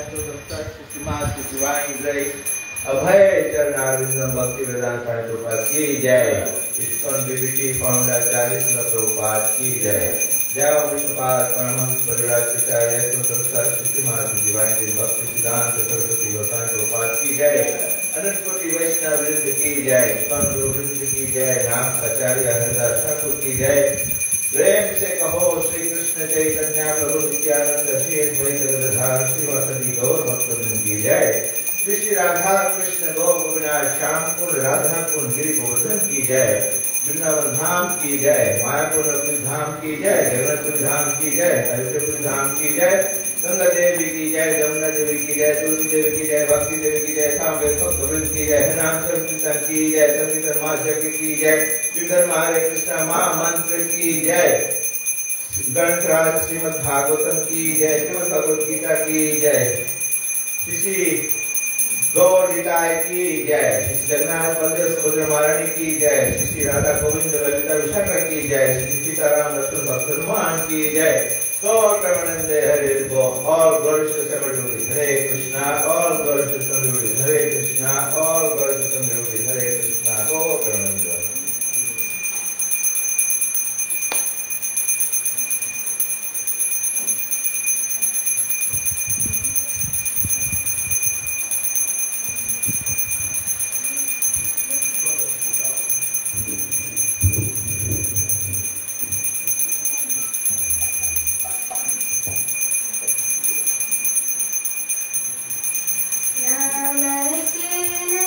to the first systematic divine grace. अभय चरणारविंदम भक्ति वेदांत प्रभुपाद की जय। ISKCON BBT founder आचार्य श्रील प्रभुपाद की जय। जय Vishnupad Paramhans परिव्राजकाचार्य Saraswati systematic divine grace भक्ति सिद्धांत सरस्वती गोस्वामी प्रभुपाद की जय। अनंत कोटि वैष्णव वृंद की जय। इस्कॉन गुरु वृंद की जय। नाम आचार्य हरिदास ठाकुर की जय। प्रेम से कहो श्री कृष्ण चैतन्य प्रभु नित्यानंद श्री अद्वैत गदाधर श्रीवासदि गौर भक्तवृंद की जय। श्री राधा कृष्ण गौ गोविंद श्याम कुंड राधा कुंड गिरि गोवर्धन की जय। वृंदावन धाम की जय। मायापुर धाम की जय। जगन्नाथपुरी धाम की जय। अयोध्यापुरी धाम की जय। गंगा देवी की जय। यमुना देवी की जय। तुलसी देवी की जय। भक्ति देवी की जय। सांबे भक्तवृंद की जय। नाम संकीर्तन की जय। संकीर्तन महायज्ञ की जय। श्रीधर्म हरे कृष्ण महामंत्र की जय। ग्रंथराज श्रीमद् भागवतम की जय। श्रीमद् भगवद गीता की जय। श्री गौरताय की जय। जगन्नाथ बलदेव सुभद्रा महारानी की जय। श्री राधा गोविंद ललिता विशाखा की जय। श्री सीताराम लक्ष्मण भक्त हनुमान की जय। गौर प्रेमानंदे हरे बोल। और गौर हरे कृष्णा। और गौर हरे कृष्णा। और गौर हरे कृष्णा। गौर प्रेमानंद।
नमस्ते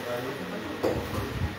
वाले से मतलब